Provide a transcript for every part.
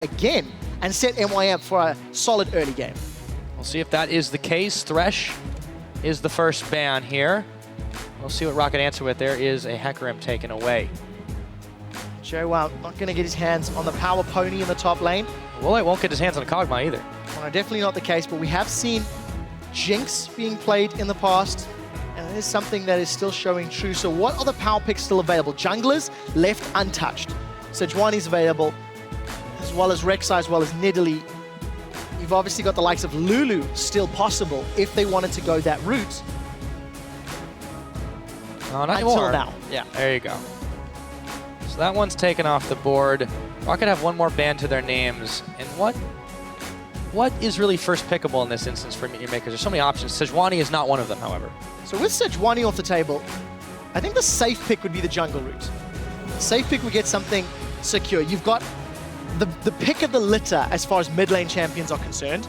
again and set MYM for a solid early game. We'll see if that is the case. Thresh is the first ban here. We'll see what Rocket answer with. There is a Hecarim taken away. JWoww not going to get his hands on the power pony in the top lane. Well, it won't get his hands on a Kog'Maw either. Well, definitely not the case, but we have seen Jinx being played in the past, and it is something that is still showing true. So what are the power picks still available? Junglers left untouched. Sejuani's available, as well as Rek'Sai, as well as Nidalee. You've obviously got the likes of Lulu still possible if they wanted to go that route. No, not anymore. Until now. Yeah. There you go. So that one's taken off the board. Rocket have one more ban to their names. And what is really first pickable in this instance for Meet Your Makers? There's so many options. Sejuani is not one of them, however. So with Sejuani off the table, I think the safe pick would be the jungle route. Safe pick would get something secure. You've got the pick of the litter as far as mid lane champions are concerned.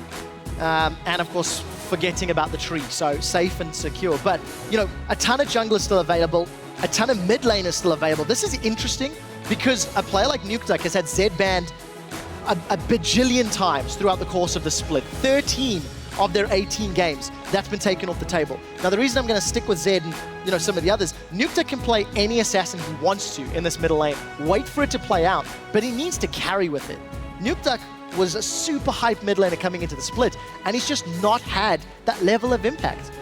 And of course, forgetting about the tree. So safe and secure. But, you know, a ton of junglers still available. A ton of mid laners still available. This is interesting because a player like Nukeduck has had Zed banned a bajillion times throughout the course of the split. 13 of their 18 games, that's been taken off the table. Now, the reason I'm going to stick with Zed and, you know, some of the others, Nukeduck can play any assassin he wants to in this middle lane. Wait for it to play out, but he needs to carry with it. Nukeduck was a super hype mid laner coming into the split, and he's just not had that level of impact.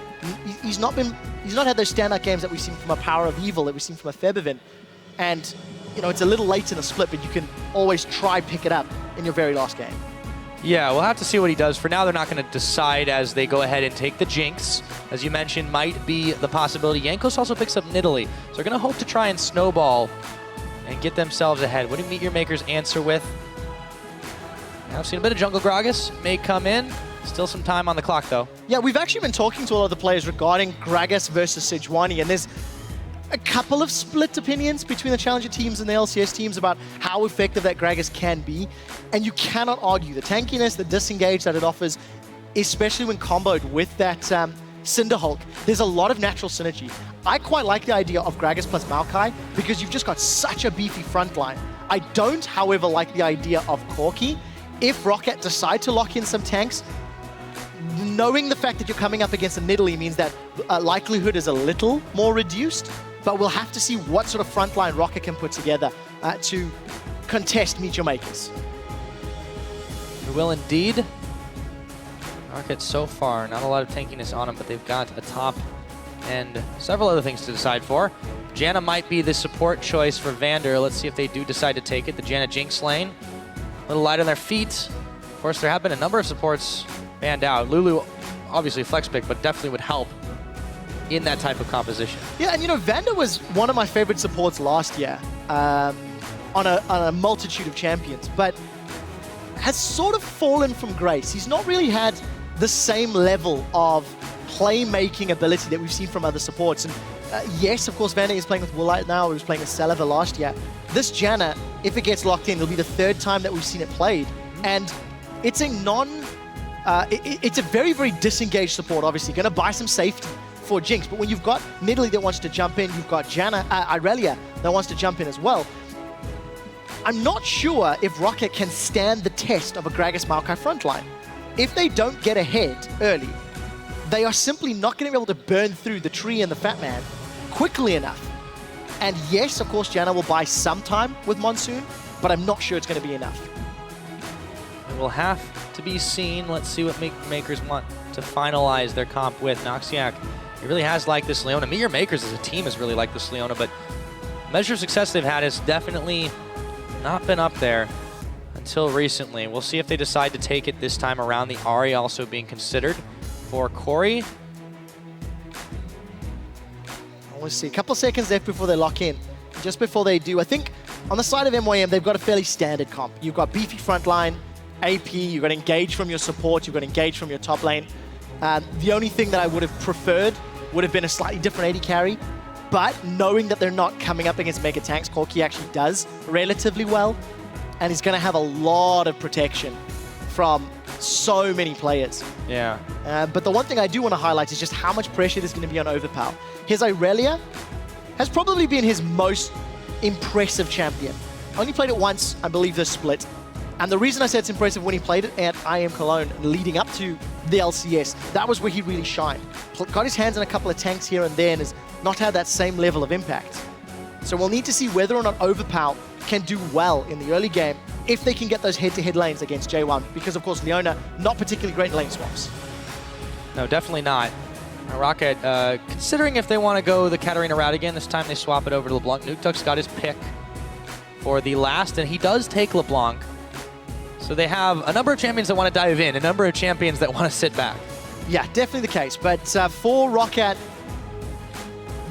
He's not had those standout games that we've seen from a Power of Evil, that we've seen from a Feathervin. And, you know, it's a little late in the split, but you can always try pick it up in your very last game. Yeah, we'll have to see what he does. For now, they're not going to decide as they go ahead and take the Jinx. As you mentioned, might be the possibility. Jankos also picks up Nidalee. So they're going to hope to try and snowball and get themselves ahead. What do Meet Your Makers answer with? I've seen a bit of Jungle Gragas may come in. Still some time on the clock, though. Yeah, we've actually been talking to a lot of the players regarding Gragas versus Sejuani, and there's a couple of split opinions between the Challenger teams and the LCS teams about how effective that Gragas can be. And you cannot argue the tankiness, the disengage that it offers, especially when comboed with that Cinderhulk. There's a lot of natural synergy. I quite like the idea of Gragas plus Maokai because you've just got such a beefy front line. I don't, however, like the idea of Corki. If Rocket decide to lock in some tanks, knowing the fact that you're coming up against a Nidalee means that likelihood is a little more reduced, but we'll have to see what sort of frontline Rocket can put together to contest Meet Your Makers. We will indeed. Rocket so far, not a lot of tankiness on them, but they've got a top and several other things to decide for. Janna might be the support choice for Vander. Let's see if they do decide to take it. The Janna Jinx lane. A little light on their feet. Of course, there have been a number of supports banned out. Lulu, obviously flex pick, but definitely would help in that type of composition. Yeah, and you know, Vander was one of my favorite supports last year on a multitude of champions, but has sort of fallen from grace. He's not really had the same level of playmaking ability that we've seen from other supports. And yes, of course, Vander is playing with Woolite now. He was playing with Saliva last year. This Janna, if it gets locked in, it'll be the third time that we've seen it played. And it's a it's a very, very disengaged support, obviously. Going to buy some safety for Jinx. But when you've got Nidalee that wants to jump in, you've got Janna, Irelia that wants to jump in as well. I'm not sure if Rocket can stand the test of a Gragas Maokai frontline. If they don't get ahead early, they are simply not going to be able to burn through the tree and the Fat Man quickly enough. And yes, of course, Janna will buy some time with Monsoon, but I'm not sure it's going to be enough. It will have to be seen. Let's see what Makers want to finalize their comp with. Noxiac, he really has liked this Leona. Meet Your Makers as a team has really liked this Leona, but measure of success they've had has definitely not been up there until recently. We'll see if they decide to take it this time around. The Ahri also being considered for Corey. We'll see. A couple of seconds left before they lock in. Just before they do, I think on the side of MYM, they've got a fairly standard comp. You've got beefy frontline, AP, you've got engage from your support, you've got engage from your top lane. The only thing that I would have preferred would have been a slightly different AD carry, but knowing that they're not coming up against mega tanks, Corki actually does relatively well, and he's going to have a lot of protection from so many players. Yeah. But the one thing I do want to highlight is just how much pressure there's going to be on Overpower. His Irelia has probably been his most impressive champion. Only played it once, I believe, this split. And the reason I said it's impressive when he played it at IM Cologne leading up to the LCS, that was where he really shined. Got his hands on a couple of tanks here and there and has not had that same level of impact. So we'll need to see whether or not Overpower can do well in the early game if they can get those head-to-head lanes against J1, because of course Leona, not particularly great in lane swaps. No, definitely not. Rocket, considering if they want to go the Katarina route again, this time they swap it over to LeBlanc. Nukeduck's got his pick for the last, and he does take LeBlanc. So they have a number of champions that want to dive in, a number of champions that want to sit back. Yeah, definitely the case. But for Rocket,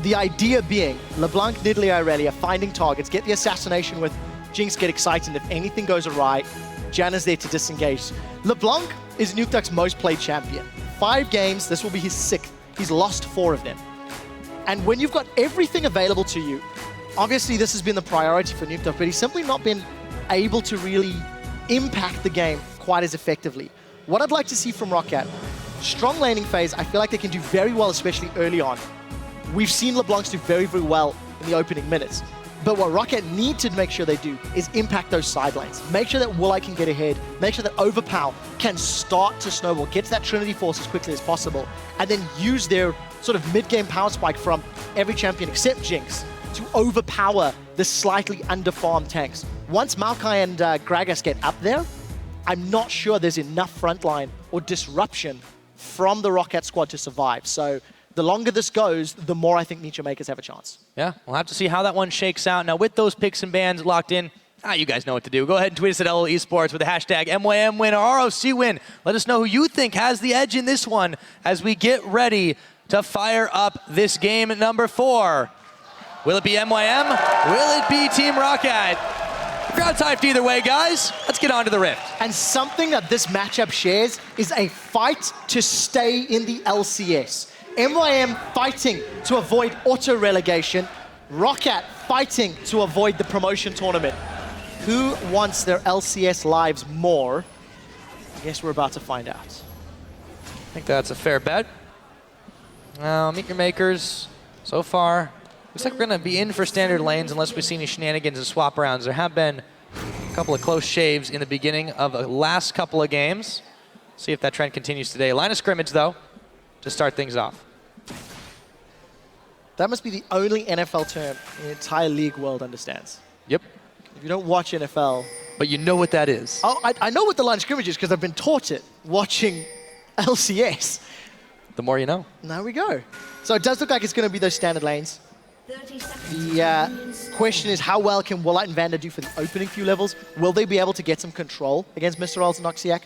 the idea being LeBlanc, Nidalee, Irelia finding targets, get the assassination with Jinx, get excited. If anything goes awry, Janna's there to disengage. LeBlanc is Nukeduck's most played champion. 5 games, this will be his 6th. He's lost 4 of them. And when you've got everything available to you, obviously this has been the priority for Nukeduck, but he's simply not been able to really impact the game quite as effectively. What I'd like to see from Rocket, strong laning phase, I feel like they can do very well, especially early on. We've seen LeBlancs do very, very well in the opening minutes. But what Rocket need to make sure they do is impact those side lanes. Make sure that Woolite can get ahead. Make sure that Overpower can start to snowball, get to that Trinity Force as quickly as possible, and then use their sort of mid-game power spike from every champion except Jinx to overpower the slightly under-farmed tanks. Once Maokai and Gragas get up there, I'm not sure there's enough frontline or disruption from the Rocket squad to survive. So the longer this goes, the more I think Niche Makers have a chance. Yeah, we'll have to see how that one shakes out. Now, with those picks and bans locked in, you guys know what to do. Go ahead and tweet us at LL Esports with the hashtag MYM win or ROC win. Let us know who you think has the edge in this one as we get ready to fire up this game number 4. Will it be MYM? Will it be Team Rocket? Crowd's hyped either way, guys. Let's get on to the Rift. And something that this matchup shares is a fight to stay in the LCS. MYM fighting to avoid auto-relegation. Rocket fighting to avoid the promotion tournament. Who wants their LCS lives more? I guess we're about to find out. I think that's a fair bet. Meet your makers. So far, looks like we're going to be in for standard lanes unless we see any shenanigans and swap rounds. There have been a couple of close shaves in the beginning of the last couple of games. See if that trend continues today. Line of scrimmage, though, to start things off. That must be the only NFL term the entire league world understands. Yep. If you don't watch NFL... But you know what that is. Oh, I know what the line of scrimmage is because I've been taught it watching LCS. The more you know. There we go. So it does look like it's going to be those standard lanes. The question is, how well can Woolite and Vander do for the opening few levels? Will they be able to get some control against Mr. Rolls and Noxiac?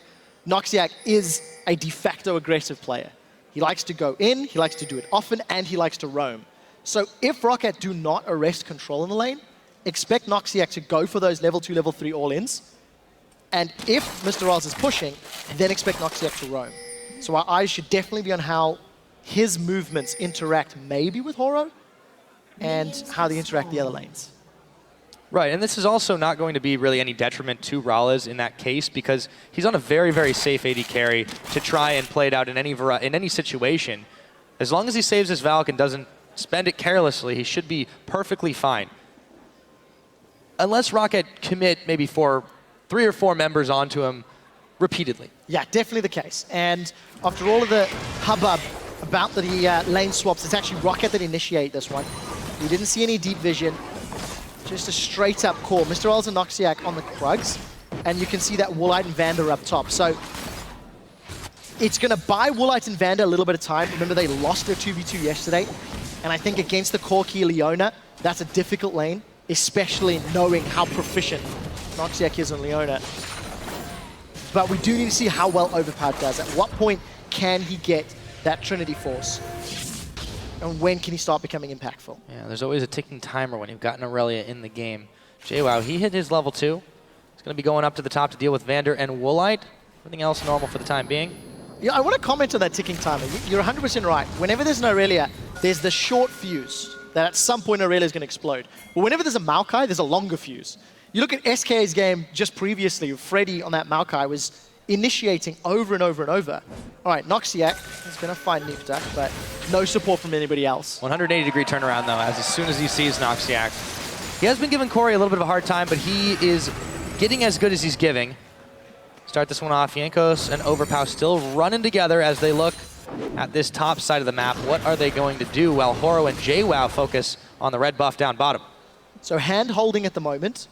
Noxiac is a de facto aggressive player. He likes to go in, he likes to do it often, and he likes to roam. So if Rocket do not arrest control in the lane, expect Noxiac to go for those level 2, level 3 all-ins. And if Mr. Rolls is pushing, then expect Noxiac to roam. So our eyes should definitely be on how his movements interact maybe with Horo, and how they interact the other lanes. Right, and this is also not going to be really any detriment to Rallas in that case because he's on a very, very safe AD carry to try and play it out in any situation. As long as he saves his Valk and doesn't spend it carelessly, he should be perfectly fine. Unless Rocket commit maybe 3 or 4 members onto him repeatedly. Yeah, definitely the case. And after all of the hubbub about the lane swaps, it's actually Rocket that initiate this one. We didn't see any deep vision. Just a straight up call. Mr. Rolls and Noxiac on the Krugs. And you can see that Woolite and Vander up top. So it's going to buy Woolite and Vander a little bit of time. Remember, they lost their 2v2 yesterday. And I think against the Corki Leona, that's a difficult lane, especially knowing how proficient Noxiac is on Leona. But we do need to see how well Overpowered does. At what point can he get that Trinity Force? And when can he start becoming impactful? Yeah, there's always a ticking timer when you've got an Aurelia in the game. JWoww, he hit his level 2. He's going to be going up to the top to deal with Vander and Woolite. Everything else normal for the time being. Yeah, I want to comment on that ticking timer. You're 100% right. Whenever there's an Aurelia, there's the short fuse that at some point Aurelia is going to explode. But whenever there's a Maokai, there's a longer fuse. You look at SKA's game just previously, Freddy on that Maokai was initiating over and over and over. All right, Noxiac is going to find Nukeduck, but no support from anybody else. 180-degree turnaround, though, as soon as he sees Noxiac. He has been giving Corey a little bit of a hard time, but he is getting as good as he's giving. start this one off. Jankos and Overpow still running together as they look at this top side of the map. What are they going to do while Horo and JWoww focus on the red buff down bottom? So hand-holding at the moment.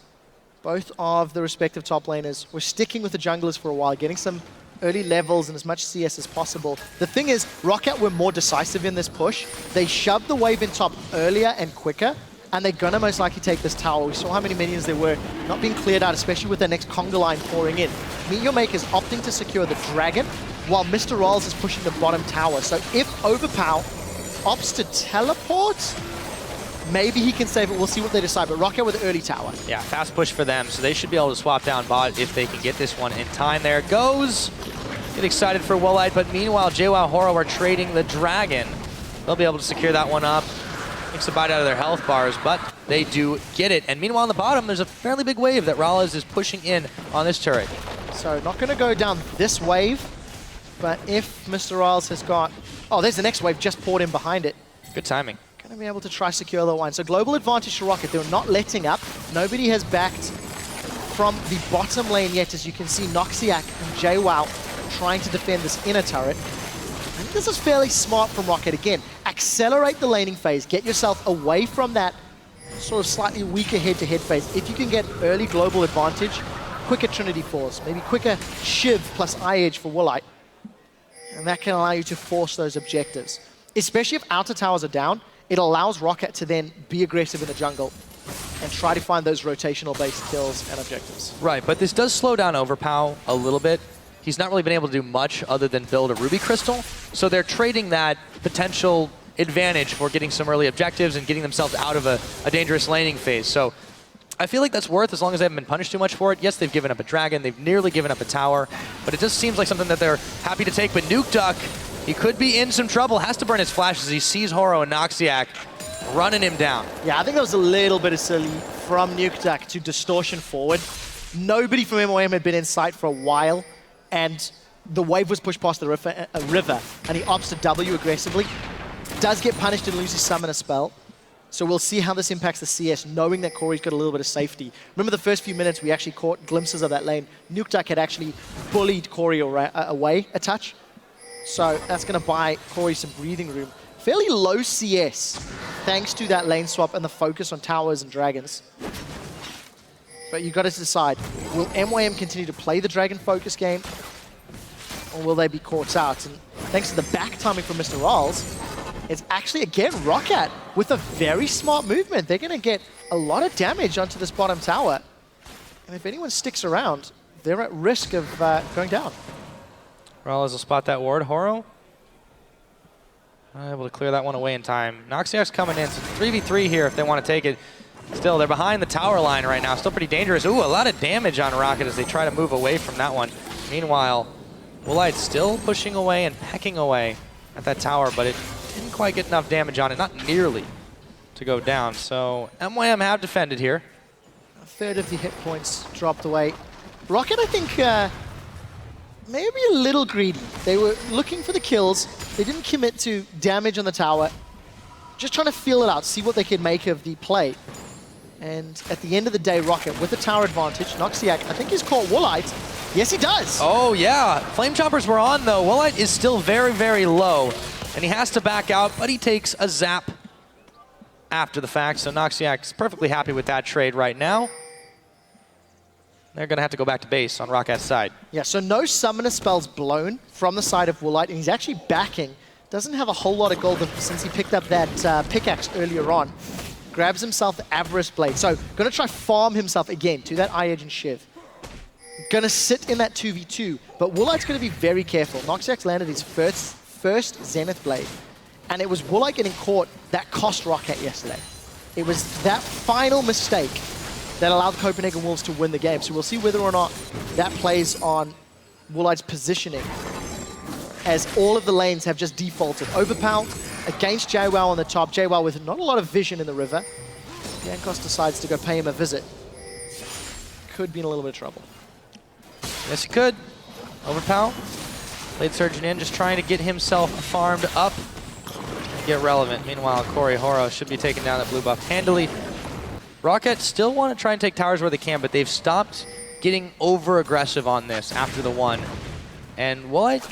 Both of the respective top laners were sticking with the junglers for a while, getting some early levels and as much CS as possible. The thing is, ROC were more decisive in this push. They shoved the wave in top earlier and quicker, and they're gonna most likely take this tower. We saw how many minions there were not being cleared out, especially with their next conga line pouring in. MYM is opting to secure the dragon, while Mr. Rolls is pushing the bottom tower. So if Overpow opts to teleport, maybe he can save it. We'll see what they decide, but ROC with the early tower. Yeah, fast push for them, so they should be able to swap down bot if they can get this one in time. There it goes. Get excited for Woolite, but meanwhile, JWoww Horo are trading the dragon. They'll be able to secure that one up. Takes a bite out of their health bars, but they do get it. And meanwhile, on the bottom, there's a fairly big wave that Rallas is pushing in on this turret. So not going to go down this wave, but if Mr. Rallas has got... Oh, there's the next wave just poured in behind it. Good timing. Going to be able to try secure the line. So global advantage to Rocket. They're not letting up. Nobody has backed from the bottom lane yet. As you can see, Noxiac and JWoww trying to defend this inner turret. I think this is fairly smart from Rocket. Again, accelerate the laning phase. Get yourself away from that sort of slightly weaker head-to-head phase. If you can get early global advantage, quicker Trinity Force, maybe quicker Shiv plus Eye Edge for Woolite. And that can allow you to force those objectives. Especially if outer towers are down, it allows Rocket to then be aggressive in the jungle and try to find those rotational-based kills and objectives. Right, but this does slow down Overpow a little bit. He's not really been able to do much other than build a Ruby Crystal, so they're trading that potential advantage for getting some early objectives and getting themselves out of a dangerous laning phase. So I feel like that's worth as long as they haven't been punished too much for it. Yes, they've given up a dragon, they've nearly given up a tower, but it just seems like something that they're happy to take. But Nuke Duck, he could be in some trouble, has to burn his flash as he sees Horo and Noxiac running him down. Yeah, I think that was a little bit of silly from Nuke Duck to distortion forward. Nobody from MYM had been in sight for a while, and the wave was pushed past the river, and he opts to W aggressively. Does get punished and loses Summoner spell. So we'll see how this impacts the CS, knowing that Corey's got a little bit of safety. Remember the first few minutes, we actually caught glimpses of that lane. Nuke Duck had actually bullied Corey away a touch. So that's going to buy Corey some breathing room. Fairly low CS, thanks to that lane swap and the focus on towers and dragons. But you've got to decide, will MYM continue to play the dragon focus game, or will they be caught out? And thanks to the back timing from Mr. Rolls, it's actually, again, Rocket with a very smart movement. They're going to get a lot of damage onto this bottom tower. And if anyone sticks around, they're at risk of going down. Rallas will spot that ward. Horo able to clear that one away in time. Noxiac's coming in, so 3v3 here if they want to take it. Still, they're behind the tower line right now. Still pretty dangerous. Ooh, a lot of damage on Rocket as they try to move away from that one. Meanwhile, Woolite still pushing away and pecking away at that tower, but it didn't quite get enough damage on it, not nearly to go down. So MYM have defended here. A third of the hit points dropped away. Rocket, I think, maybe a little greedy. They were looking for the kills. They didn't commit to damage on the tower. Just trying to feel it out, see what they could make of the play. And at the end of the day, Rocket with the tower advantage. Noxiac, I think he's caught Woolite. Yes, he does. Oh, yeah. Flame Choppers were on, though. Woolite is still very, very low. And he has to back out, but he takes a zap after the fact. So Noxiac's perfectly happy with that trade right now. They're going to have to go back to base on Rocket's side. Yeah, so no summoner spells blown from the side of Woolite, and he's actually backing. Doesn't have a whole lot of gold since he picked up that pickaxe earlier on. Grabs himself the Avarice Blade. So going to try farm himself again to that Eye Edge and Shiv. Going to sit in that 2v2, but Woolite's going to be very careful. Noxiac's landed his first Zenith Blade, and it was Woolite getting caught that cost Rocket yesterday. It was that final mistake that allowed the Copenhagen Wolves to win the game. So we'll see whether or not that plays on Woolite's positioning, as all of the lanes have just defaulted. Overpow against JWoww on the top. JWoww with not a lot of vision in the river. Jankos decides to go pay him a visit. Could be in a little bit of trouble. Yes, he could. Overpow. Blade Surgeon in, just trying to get himself farmed up and get relevant. Meanwhile, Corey Horo should be taking down that blue buff handily. Rocket still want to try and take towers where they can, but they've stopped getting over-aggressive on this after the 1. And Woolite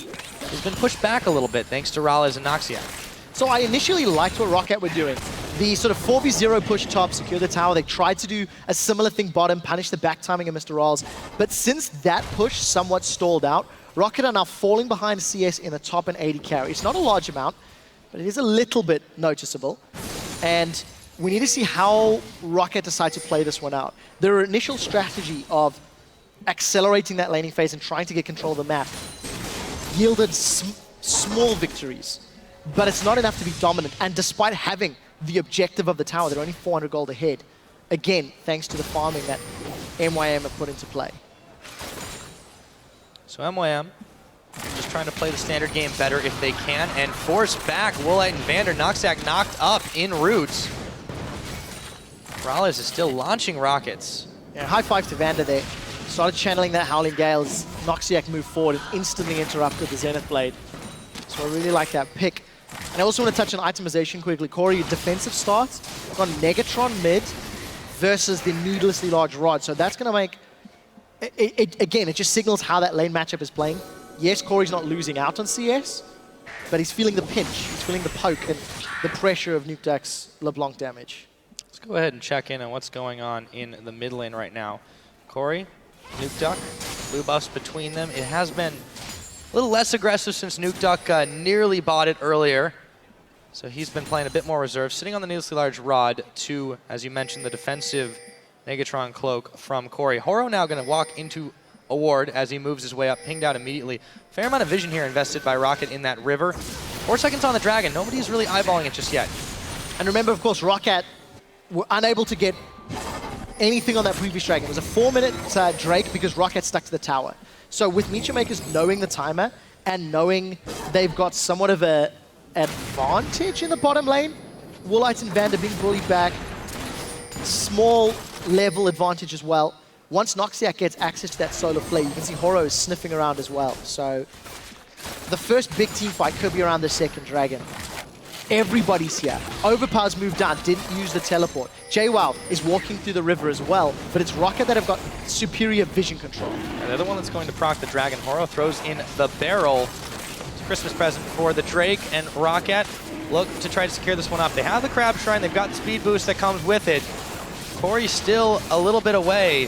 has been pushed back a little bit thanks to Ralez and Noxiac. So I initially liked what Rocket were doing. The sort of 4v0 push top, secure the tower. They tried to do a similar thing bottom, punish the back timing of Mr. Ralez. But since that push somewhat stalled out, Rocket are now falling behind CS in the top and 80 carry. It's not a large amount, but it is a little bit noticeable. And we need to see how Rocket decide to play this one out. Their initial strategy of accelerating that laning phase and trying to get control of the map yielded small victories, but it's not enough to be dominant. And despite having the objective of the tower, they're only 400 gold ahead. Again, thanks to the farming that MYM have put into play. So MYM just trying to play the standard game better if they can and force back Woolite and Vander. Noxiac knocked up in roots. Ralez is still launching rockets. Yeah, high five to Vander there. Started channeling that Howling Gale as Noxiac moved forward and instantly interrupted the Zenith Blade. So I really like that pick. And I also want to touch on itemization quickly. Corey, defensive starts on Negatron mid versus the needlessly large rod. So that's going to make, again, it just signals how that lane matchup is playing. Yes, Corey's not losing out on CS, but he's feeling the pinch. He's feeling the poke and the pressure of Nuke Duck's LeBlanc damage. Let's go ahead and check in on what's going on in the mid lane right now. Corey, Nuke Duck, blue buffs between them. It has been a little less aggressive since Nuke Duck nearly bought it earlier. So he's been playing a bit more reserve, sitting on the needlessly large rod to, as you mentioned, the defensive Negatron cloak from Corey. Horo now going to walk into a ward as he moves his way up, pinged out immediately. Fair amount of vision here invested by Rocket in that river. 4 seconds on the Dragon. Nobody's really eyeballing it just yet. And remember, of course, Rocket were unable to get anything on that previous Dragon. It was a 4-minute Drake because Rocket stuck to the tower. So with Meteor Makers knowing the timer and knowing they've got somewhat of an advantage in the bottom lane, Woolite and Vander being bullied back, small level advantage as well. Once Noxiac gets access to that solar flare, you can see Horo is sniffing around as well. So the first big team fight could be around the second Dragon. Everybody's here. Overpower's moved down, didn't use the teleport. JWoww is walking through the river as well, but it's Rocket that have got superior vision control. And they're the one that's going to proc the Dragon. Horo throws in the barrel. It's a Christmas present for the Drake, and Rocket look to try to secure this one up. They have the Crab Shrine, they've got the speed boost that comes with it. Corey's still a little bit away.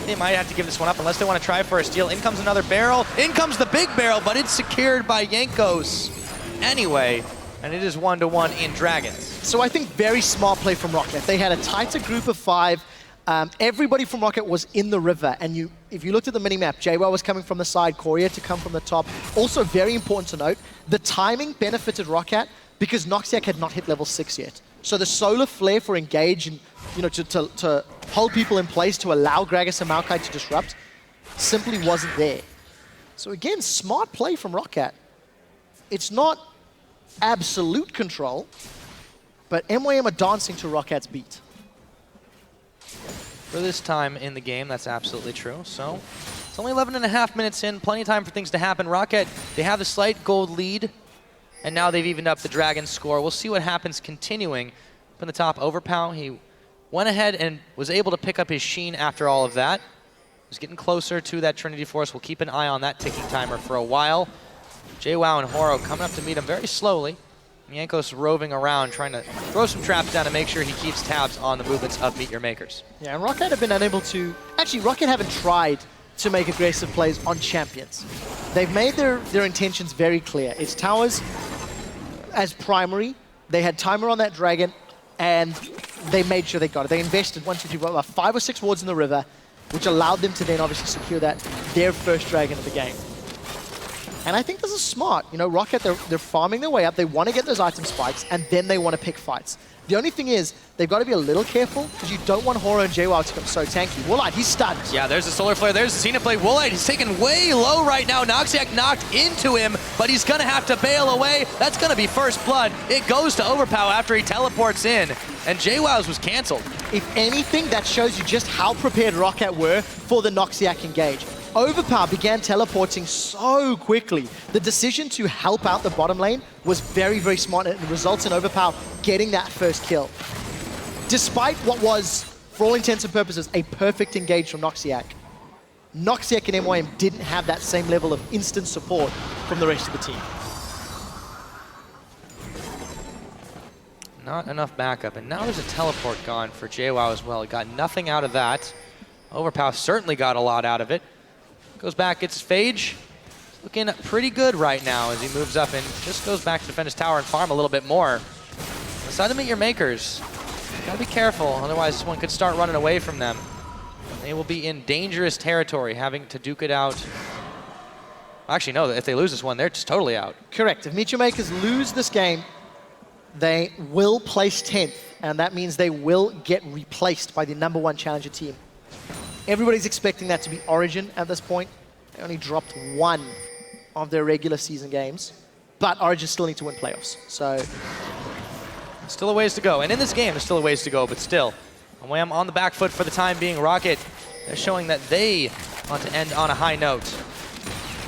They might have to give this one up unless they want to try for a steal. In comes another barrel. In comes the big barrel, but it's secured by Jankos anyway. And it is 1-1 in Dragons. So I think very smart play from Rocket. They had a tighter group of 5. Everybody from Rocket was in the river. And if you looked at the minimap, JWoww was coming from the side, Corey had to come from the top. Also very important to note, the timing benefited Rocket because Noxiac had not hit level 6 yet. So the solar flare for engage and to hold people in place to allow Gragas and Maokai to disrupt simply wasn't there. So again, smart play from Rocket. It's not absolute control, but MYM are dancing to Rocket's beat. For this time in the game, that's absolutely true. So it's only 11.5 minutes in, plenty of time for things to happen. Rocket, they have a slight gold lead, and now they've evened up the Dragon score. We'll see what happens continuing. Up in the top, Overpow, he went ahead and was able to pick up his Sheen after all of that. He's getting closer to that Trinity Force. We'll keep an eye on that ticking timer for a while. JWoww and Horo coming up to meet him very slowly. Jankos roving around, trying to throw some traps down to make sure he keeps tabs on the movements of Meet Your Makers. Yeah, and Rocket have been unable to... Actually, Rocket haven't tried to make aggressive plays on champions. They've made their intentions very clear. It's towers as primary. They had timer on that Dragon, and they made sure they got it. They invested 5 or 6 wards in the river, which allowed them to then obviously secure their first Dragon of the game. And I think this is smart. You know, Rocket, they're farming their way up. They want to get those item spikes, and then they want to pick fights. The only thing is, they've got to be a little careful, because you don't want Horo and JWoww to become so tanky. Woolite, he's stunned. Yeah, there's the Solar Flare, there's the Zenith Blade. Woolite, he's taken way low right now. Noxiac knocked into him, but he's going to have to bail away. That's going to be first blood. It goes to Overpow after he teleports in, and JWoww's was canceled. If anything, that shows you just how prepared Rocket were for the Noxiac engage. Overpower began teleporting so quickly. The decision to help out the bottom lane was very, very smart, and it results in Overpower getting that first kill. Despite what was, for all intents and purposes, a perfect engage from Noxiac. Noxiac and MYM didn't have that same level of instant support from the rest of the team. Not enough backup, and now there's a teleport gone for JWoww as well. He got nothing out of that. Overpow certainly got a lot out of it. Goes back, gets his Phage. Looking pretty good right now as he moves up and just goes back to defend his tower and farm a little bit more. Decide to meet your makers. Gotta be careful, otherwise this one could start running away from them. They will be in dangerous territory, having to duke it out. Actually, no, if they lose this one, they're just totally out. Correct. If Meet Your Makers lose this game, they will place 10th, and that means they will get replaced by the #1 challenger team. Everybody's expecting that to be Origin at this point. They only dropped 1 of their regular season games, but Origin still need to win playoffs. So still a ways to go, and in this game, there's still a ways to go, but still, MYM on the back foot for the time being. Rocket, they're showing that they want to end on a high note.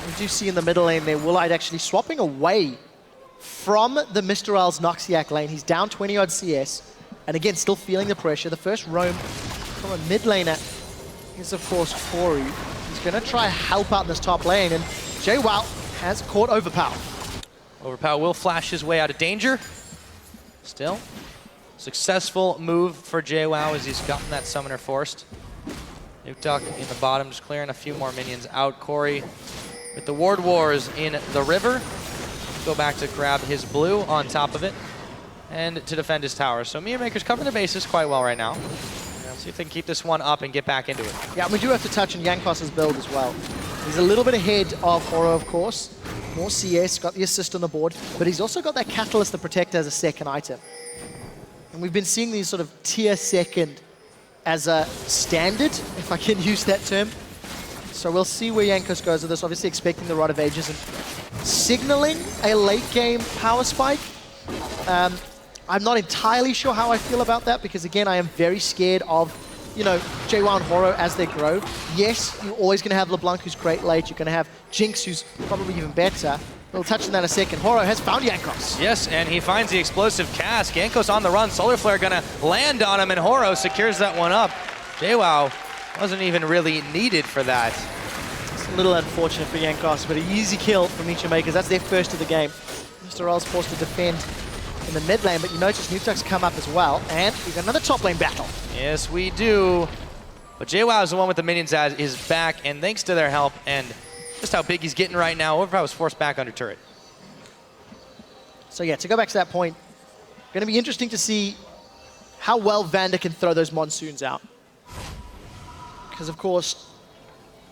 We do see in the middle lane there, Woolite actually swapping away from the Mr. L's Noxiac lane. He's down 20-odd CS, and again, still feeling the pressure. The first roam from a mid laner is, of course, Corey. He's going to try help out in this top lane, and JWoww has caught Overpow. Overpow will flash his way out of danger. Still, successful move for JWoww as he's gotten that summoner forced. Nuke Duck in the bottom, just clearing a few more minions out. Corey with the Ward Wars in the river. Go back to grab his blue on top of it and to defend his tower. So Meet Your Makers covering their bases quite well right now. See if they can keep this one up and get back into it. Yeah, we do have to touch on Yankos's build as well. He's a little bit ahead of Horo, of course. More CS, got the assist on the board, but he's also got that Catalyst, the Protector, as a second item. And we've been seeing these sort of tier second as a standard, if I can use that term. So we'll see where Yankos goes with this, obviously expecting the Rod of Ages and signaling a late game power spike. I'm not entirely sure how I feel about that because, again, I am very scared of, you know, JWoww and Horo as they grow. Yes, you're always going to have LeBlanc, who's great late. You're going to have Jinx, who's probably even better. We'll touch on that in a second. Horo has found Yankos. Yes, and he finds the explosive cask. Yankos on the run. Solar Flare going to land on him, and Horo secures that one up. JWoww wasn't even really needed for that. It's a little unfortunate for Yankos, but an easy kill from Meet Your Makers. That's their first of the game. Mr. L's forced to defend in the mid lane, but you notice Nuke Duck's come up as well, and we've got another top lane battle. Yes, we do. But JWoww is the one with the minions as is back, and thanks to their help and just how big he's getting right now, Overpow was forced back under turret. So yeah, to go back to that point, going to be interesting to see how well Vander can throw those monsoons out. Because of course,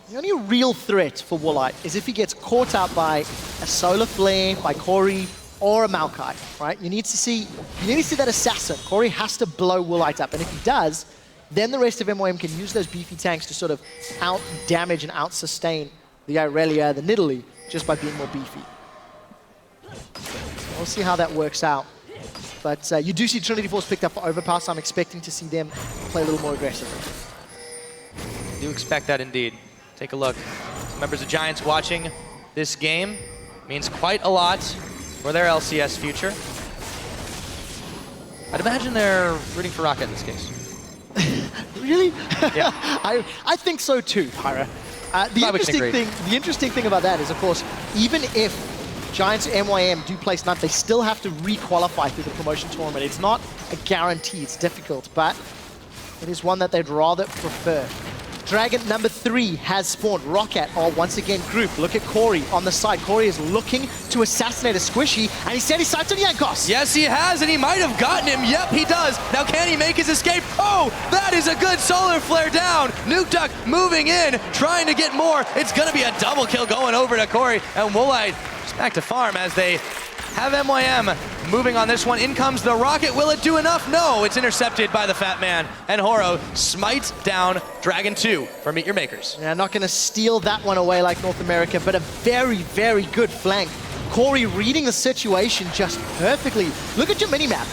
the only real threat for Woolite is if he gets caught out by a Solar Flame, by Corey, or a Maokai, right? You need to see that assassin. Corey has to blow Woolite up, and if he does, then the rest of MYM can use those beefy tanks to sort of out-damage and out-sustain the Irelia, the Nidalee, just by being more beefy. We'll see how that works out. But you do see Trinity Force picked up for Overpower, so I'm expecting to see them play a little more aggressively. I do expect that indeed. Take a look. Members of Giants watching this game means quite a lot for their LCS future. I'd imagine they're rooting for Rocket in this case. Really? Yeah. I think so too, Pyra. The interesting thing about that is, of course, even if Giants MYM do place 9th, they still have to re-qualify through the promotion tournament. It's not a guarantee, it's difficult, but it is one that they'd rather prefer. Dragon number 3 has spawned. Rocket are once again grouped. Look at Corey on the side. Corey is looking to assassinate a Squishy, and he set his sights on Yankos. Yes, he has, and he might have gotten him. Yep, he does. Now, can he make his escape? Oh, that is a good Solar Flare down. Nuke Duck moving in, trying to get more. It's going to be a double kill going over to Corey, and Woolite just back to farm as they have MYM moving on this one. In comes the rocket. Will it do enough? No, it's intercepted by the Fat Man. And Horo smites down Dragon 2 for Meet Your Makers. Yeah, not going to steal that one away like North America, but a very, very good flank. Corey reading the situation just perfectly. Look at your minimap.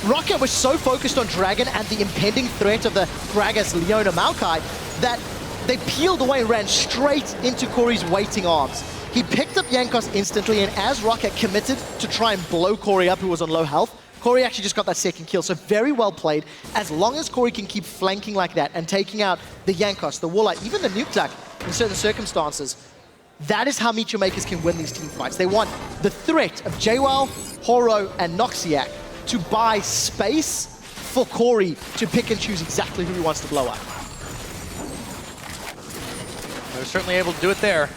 Rocket was so focused on Dragon and the impending threat of the Gragas, Leona, Maokai that they peeled away and ran straight into Corey's waiting arms. He picked up Yankos instantly, and as Rocket committed to try and blow Corey up, who was on low health, Corey actually just got that second kill. So very well played. As long as Corey can keep flanking like that and taking out the Yankos, the Woolite, even the Nuke Duck, in certain circumstances, that is how Meet Your Makers can win these team fights. They want the threat of JWoww, Horo, and Noxiac to buy space for Corey to pick and choose exactly who he wants to blow up. They're certainly able to do it there.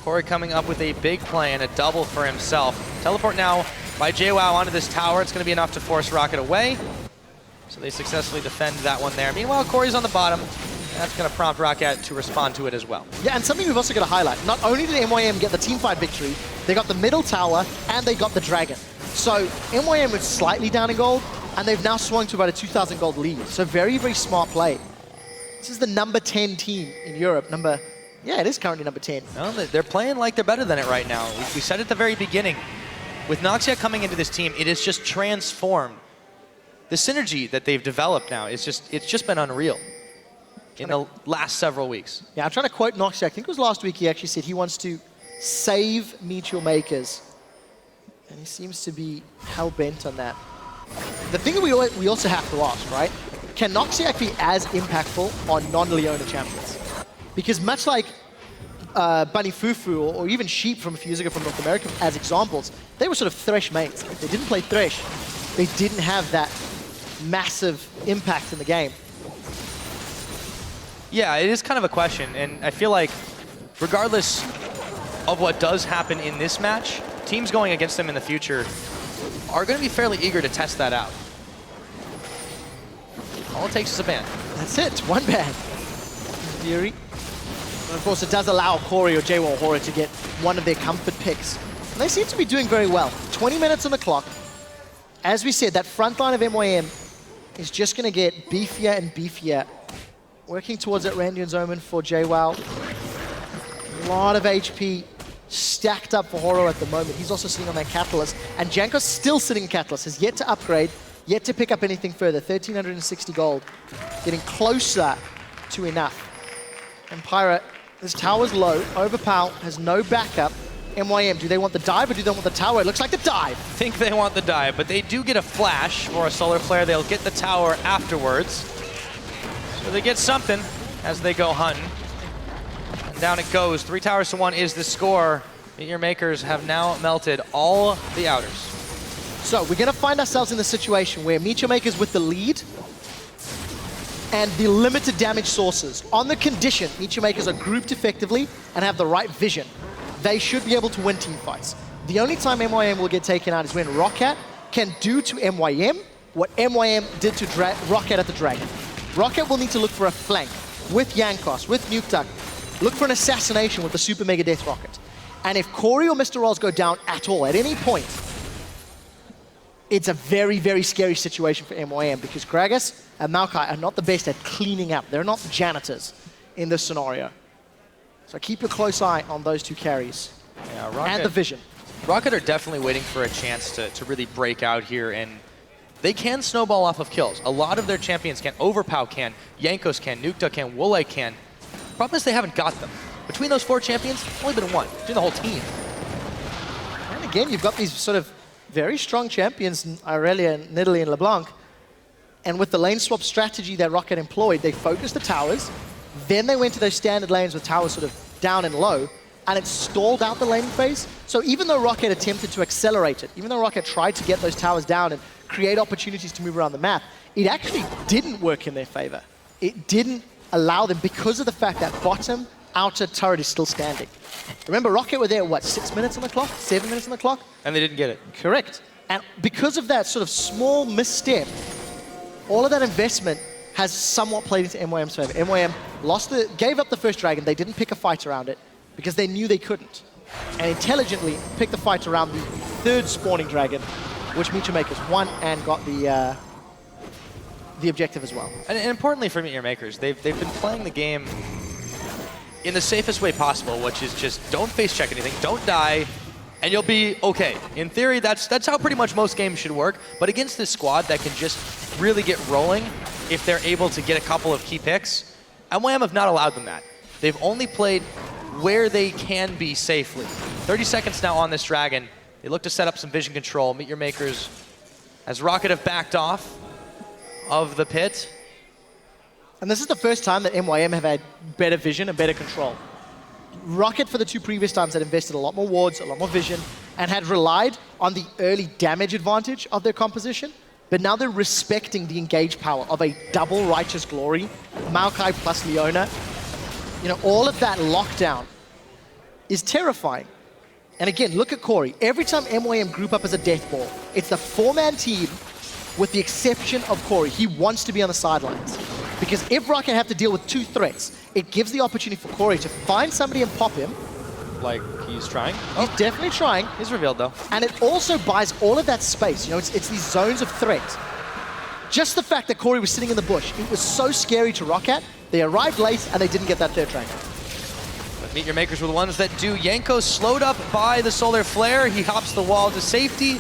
Corey coming up with a big play and a double for himself. Teleport now by JWoww onto this tower. It's going to be enough to force Rocket away. So they successfully defend that one there. Meanwhile, Corey's on the bottom. That's going to prompt Rocket to respond to it as well. Yeah, and something we've also got to highlight. Not only did MYM get the teamfight victory, they got the middle tower and they got the dragon. So MYM was slightly down in gold, and they've now swung to about a 2,000 gold lead. So very, very smart play. This is the number 10 team in Europe. Yeah, it is currently number 10. No, they're playing like they're better than it right now. We said at the very beginning, with Noxiac coming into this team, it has just transformed. The synergy that they've developed now, it's just been unreal in the last several weeks. Yeah, I'm trying to quote Noxiac. I think it was last week he actually said he wants to save Meet Your Makers. And he seems to be hell-bent on that. The thing that we also have to ask, right? Can Noxiac be as impactful on non-Leona champions? Because much like Bunny Fufu or even Sheep from a few years ago from North America as examples, they were sort of Thresh mains. If they didn't play Thresh, they didn't have that massive impact in the game. Yeah, it is kind of a question, and I feel like regardless of what does happen in this match, teams going against them in the future are going to be fairly eager to test that out. All it takes is a ban. That's it, one ban. In theory. And of course, it does allow Corey or JWoww or Horo to get one of their comfort picks. And they seem to be doing very well. 20 minutes on the clock. As we said, that front line of MYM is just going to get beefier and beefier. Working towards that Randuin's Omen for JWoww. A lot of HP stacked up for Horo at the moment. He's also sitting on that Catalyst. And Janko's still sitting in Catalyst, has yet to upgrade, yet to pick up anything further. 1,360 gold. Getting closer to enough. And Pyra, this tower's low. Overpow has no backup. MYM, do they want the dive or do they want the tower? It looks like the dive. I think they want the dive, but they do get a flash or a solar flare. They'll get the tower afterwards. So they get something as they go hunting. And down it goes. 3 towers to 1 is the score. Meet Your Makers have now melted all the outers. So we're going to find ourselves in the situation where Meet Your Makers with the lead and the limited damage sources. On the condition Meet Your Makers are grouped effectively and have the right vision, they should be able to win team fights. The only time MYM will get taken out is when Rocket can do to MYM what MYM did to Rocket at the Dragon. Rocket will need to look for a flank with Yankos, with Nukeduck, look for an assassination with the Super Mega Death Rocket. And if Corey or Mr. Rolls go down at all, at any point, it's a very, very scary situation for MYM because Gragas and Maokai are not the best at cleaning up. They're not the janitors in this scenario. So keep a close eye on those two carries. Yeah, Rocket, and the vision. Rocket are definitely waiting for a chance to really break out here, and they can snowball off of kills. A lot of their champions can. Overpow can, Yankos can, Nukeduck can, Woolite can. Problem is they haven't got them. Between those 4 champions, only been 1. Between the whole team. And again, you've got these sort of very strong champions in Irelia, Nidalee, and LeBlanc. And with the lane swap strategy that Rocket employed, they focused the towers, then they went to those standard lanes with towers sort of down and low, and it stalled out the laning phase. So even though Rocket attempted to accelerate it, even though Rocket tried to get those towers down and create opportunities to move around the map, it actually didn't work in their favor. It didn't allow them because of the fact that bottom outer turret is still standing. Remember, Rocket were there, what, 6 minutes on the clock? 7 minutes on the clock? And they didn't get it. Correct. And because of that sort of small misstep, all of that investment has somewhat played into MYM's favor. MYM gave up the first dragon. They didn't pick a fight around it because they knew they couldn't. And intelligently picked the fight around the 3rd spawning dragon, which Meet Your Makers won and got the objective as well. And importantly for Meet Your Makers, they've been playing the game in the safest way possible, which is just don't face check anything, don't die, and you'll be okay. In theory, that's how pretty much most games should work, but against this squad that can just really get rolling if they're able to get a couple of key picks, MYM have not allowed them that. They've only played where they can be safely. 30 seconds now on this dragon. They look to set up some vision control. Meet Your Makers, as Rocket have backed off of the pit. And this is the first time that MYM have had better vision and better control. Rocket, for the 2 previous times, had invested a lot more wards, a lot more vision, and had relied on the early damage advantage of their composition. But now they're respecting the engage power of a double Righteous Glory, Maokai plus Leona. You know, all of that lockdown is terrifying. And again, look at Corey. Every time MYM group up as a death ball, it's the 4-man team with the exception of Corey. He wants to be on the sidelines. Because if Rocket have to deal with 2 threats, it gives the opportunity for Corey to find somebody and pop him. Like he's trying. He's definitely trying. He's revealed though. And it also buys all of that space. You know, it's these zones of threat. Just the fact that Corey was sitting in the bush, it was so scary to rock at. They arrived late and they didn't get that 3rd tranger. But Meet Your Makers were the ones that do. Yenko slowed up by the Solar Flare. He hops the wall to safety.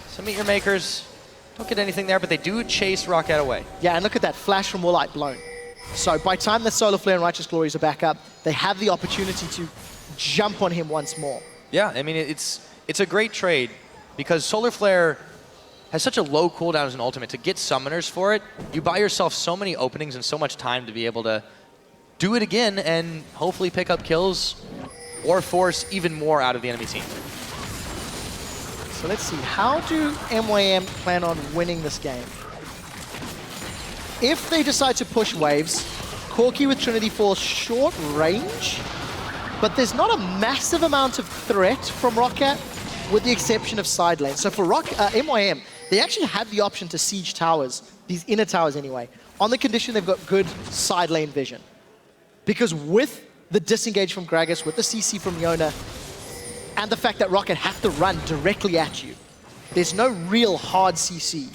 So Meet Your Makers don't get anything there, but they do chase Rocket away. Yeah, and look at that flash from Woolite blown. So by the time the Solar Flare and Righteous Glories are back up, they have the opportunity to jump on him once more. Yeah, I mean, it's a great trade because Solar Flare has such a low cooldown as an ultimate. To get summoners for it, you buy yourself so many openings and so much time to be able to do it again and hopefully pick up kills or force even more out of the enemy team. So let's see, how do MYM plan on winning this game? If they decide to push waves, Corki with Trinity falls short range, but there's not a massive amount of threat from Rocket, with the exception of side lane. So for MYM, they actually have the option to siege towers, these inner towers anyway, on the condition they've got good side lane vision. Because with the disengage from Gragas, with the CC from Leona, and the fact that Rocket have to run directly at you, there's no real hard CC,